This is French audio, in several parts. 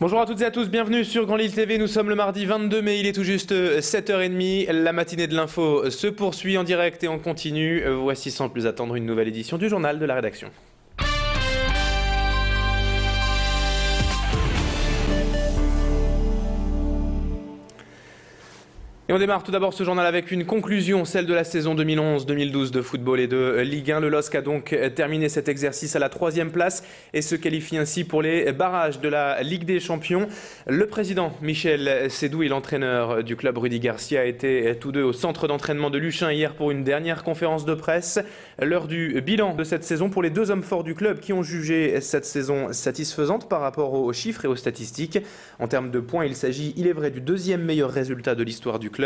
Bonjour à toutes et à tous, bienvenue sur Grand Lille TV. Nous sommes le mardi 22 mai, il est tout juste 7h30. La matinée de l'info se poursuit en direct et en continu. Voici sans plus attendre une nouvelle édition du journal de la rédaction. Et on démarre tout d'abord ce journal avec une conclusion, celle de la saison 2011-2012 de football et de Ligue 1. Le LOSC a donc terminé cet exercice à la 3e place et se qualifie ainsi pour les barrages de la Ligue des Champions. Le président Michel Sédou et l'entraîneur du club Rudy Garcia étaient tous deux au centre d'entraînement de Luchin hier pour une dernière conférence de presse. L'heure du bilan de cette saison pour les deux hommes forts du club qui ont jugé cette saison satisfaisante par rapport aux chiffres et aux statistiques. En termes de points, il s'agit, il est vrai, du deuxième meilleur résultat de l'histoire du club.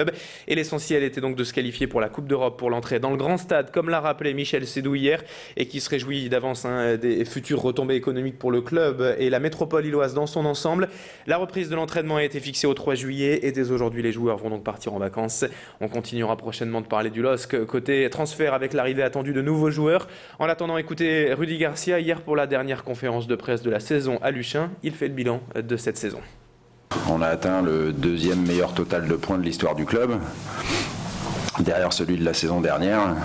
Et l'essentiel était donc de se qualifier pour la Coupe d'Europe pour l'entrée dans le grand stade, comme l'a rappelé Michel Sédou hier, et qui se réjouit d'avance des futures retombées économiques pour le club et la métropole lilloise dans son ensemble. La reprise de l'entraînement a été fixée au 3 juillet et dès aujourd'hui les joueurs vont donc partir en vacances. On continuera prochainement de parler du LOSC côté transfert avec l'arrivée attendue de nouveaux joueurs. En attendant, écoutez Rudy Garcia hier pour la dernière conférence de presse de la saison à Luchin. Il fait le bilan de cette saison. On a atteint le deuxième meilleur total de points de l'histoire du club, derrière celui de la saison dernière.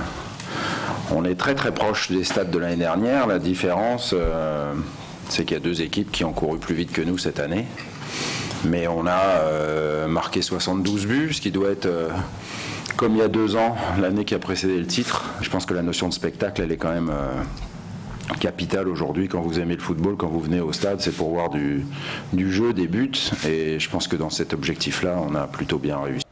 On est très très proche des stats de l'année dernière. La différence, c'est qu'il y a deux équipes qui ont couru plus vite que nous cette année. Mais on a marqué 72 buts, ce qui doit être, comme il y a 2 ans, l'année qui a précédé le titre. Je pense que la notion de spectacle, elle est quand même capital aujourd'hui. Quand vous aimez le football, quand vous venez au stade, c'est pour voir du jeu, des buts, et je pense que dans cet objectif-là, on a plutôt bien réussi.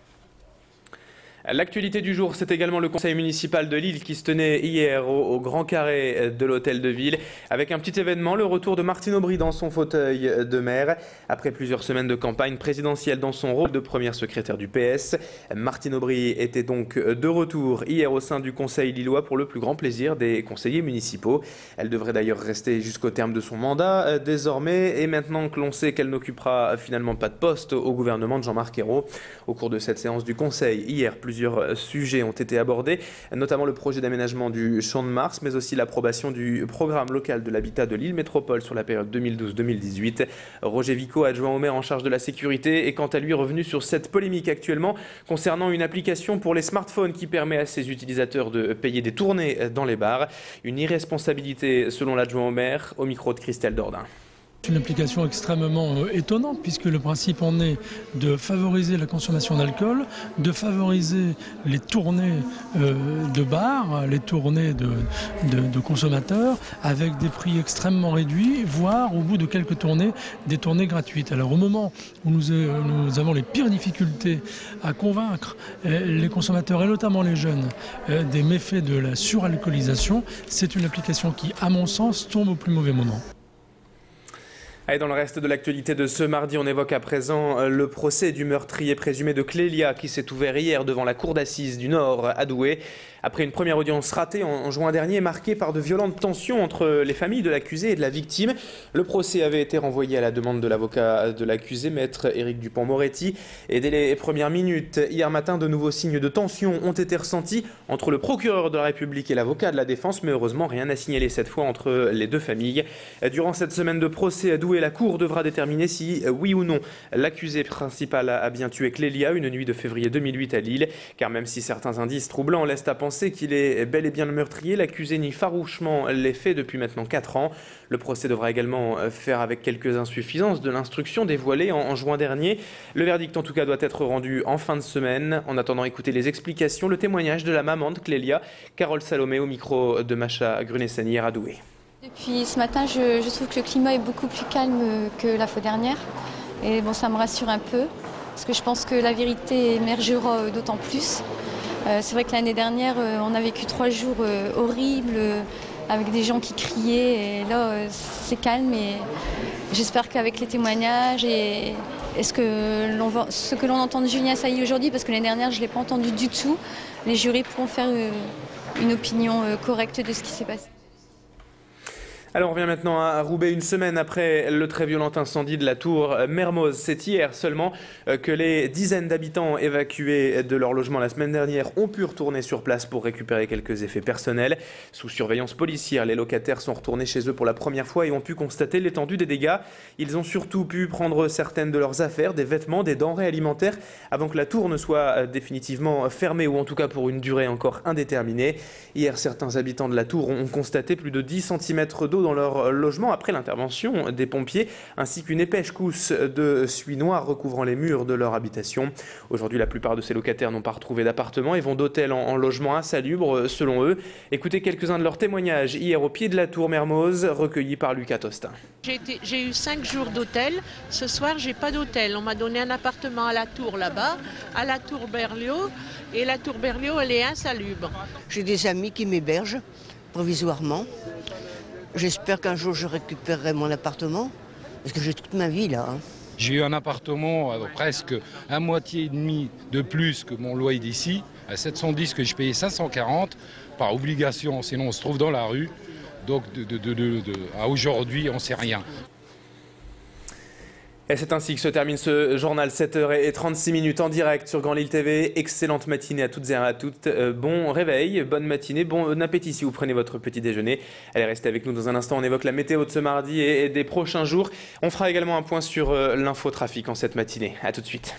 L'actualité du jour, c'est également le conseil municipal de Lille qui se tenait hier au Grand Carré de l'Hôtel de Ville. Avec un petit événement, le retour de Martine Aubry dans son fauteuil de maire. Après plusieurs semaines de campagne présidentielle dans son rôle de première secrétaire du PS, Martine Aubry était donc de retour hier au sein du conseil lillois pour le plus grand plaisir des conseillers municipaux. Elle devrait d'ailleurs rester jusqu'au terme de son mandat désormais. Et maintenant que l'on sait qu'elle n'occupera finalement pas de poste au gouvernement de Jean-Marc Ayrault, au cours de cette séance du conseil, hier, plusieurs sujets ont été abordés, notamment le projet d'aménagement du Champ de Mars, mais aussi l'approbation du programme local de l'habitat de Lille Métropole sur la période 2012-2018. Roger Vico, adjoint au maire en charge de la sécurité, est quant à lui revenu sur cette polémique actuellement concernant une application pour les smartphones qui permet à ses utilisateurs de payer des tournées dans les bars. Une irresponsabilité selon l'adjoint au maire, au micro de Christelle Dordain. C'est une application extrêmement étonnante puisque le principe en est de favoriser la consommation d'alcool, de favoriser les tournées de bars, les tournées de consommateurs avec des prix extrêmement réduits, voire au bout de quelques tournées, des tournées gratuites. Alors au moment où nous avons les pires difficultés à convaincre les consommateurs et notamment les jeunes des méfaits de la suralcoolisation, c'est une application qui, à mon sens, tombe au plus mauvais moment. Et dans le reste de l'actualité de ce mardi, on évoque à présent le procès du meurtrier présumé de Clélia qui s'est ouvert hier devant la cour d'assises du Nord à Douai. Après une première audience ratée en juin dernier, marquée par de violentes tensions entre les familles de l'accusé et de la victime, le procès avait été renvoyé à la demande de l'avocat de l'accusé, maître Éric Dupond-Moretti. Et dès les premières minutes, hier matin, de nouveaux signes de tension ont été ressentis entre le procureur de la République et l'avocat de la défense, mais heureusement rien n'a signalé cette fois entre les deux familles. Durant cette semaine de procès à Douai, la Cour devra déterminer si, oui ou non, l'accusé principal a bien tué Clélia une nuit de février 2008 à Lille. Car même si certains indices troublants laissent à penser qu'il est bel et bien le meurtrier, l'accusé nie farouchement les faits depuis maintenant 4 ans. Le procès devra également faire avec quelques insuffisances de l'instruction dévoilée en juin dernier. Le verdict en tout cas doit être rendu en fin de semaine. En attendant, écoutez les explications, le témoignage de la maman de Clélia, Carole Salomé, au micro de Macha Grunessani à Douai. Depuis ce matin, je trouve que le climat est beaucoup plus calme que la fois dernière. Et bon, ça me rassure un peu, parce que je pense que la vérité émergera d'autant plus. C'est vrai que l'année dernière, on a vécu 3 jours horribles, avec des gens qui criaient. Et là, c'est calme. Et j'espère qu'avec les témoignages et ce que l'on entend de Julien Sailly aujourd'hui, parce que l'année dernière, je ne l'ai pas entendu du tout, les jurys pourront faire une opinion correcte de ce qui s'est passé. Alors on revient maintenant à Roubaix, une semaine après le très violent incendie de la tour Mermoz. C'est hier seulement que les dizaines d'habitants évacués de leur logement la semaine dernière ont pu retourner sur place pour récupérer quelques effets personnels. Sous surveillance policière, les locataires sont retournés chez eux pour la première fois et ont pu constater l'étendue des dégâts. Ils ont surtout pu prendre certaines de leurs affaires, des vêtements, des denrées alimentaires, avant que la tour ne soit définitivement fermée ou en tout cas pour une durée encore indéterminée. Hier, certains habitants de la tour ont constaté plus de 10 cm d'eau dans leur logement après l'intervention des pompiers, ainsi qu'une épaisse couche de suie noire recouvrant les murs de leur habitation. Aujourd'hui, la plupart de ces locataires n'ont pas retrouvé d'appartement et vont d'hôtel en logement insalubre, selon eux. Écoutez quelques-uns de leurs témoignages hier au pied de la tour Mermoz, recueillis par Lucas Tostin. J'ai eu 5 jours d'hôtel. Ce soir, j'ai pas d'hôtel. On m'a donné un appartement à la tour là-bas, à la tour Berlioz. Et la tour Berlioz, elle est insalubre. J'ai des amis qui m'hébergent provisoirement. J'espère qu'un jour je récupérerai mon appartement, parce que j'ai toute ma vie là. J'ai eu un appartement à presque à moitié et demi de plus que mon loyer d'ici, à 710 que je payais 540 par obligation, sinon on se trouve dans la rue. Donc à aujourd'hui, on ne sait rien. Et c'est ainsi que se termine ce journal, 7h36 en direct sur Grand Lille TV. Excellente matinée à toutes et à toutes. Bon réveil, bonne matinée, bon appétit si vous prenez votre petit déjeuner. Allez, restez avec nous dans un instant. On évoque la météo de ce mardi et des prochains jours. On fera également un point sur l'infotrafic en cette matinée. À tout de suite.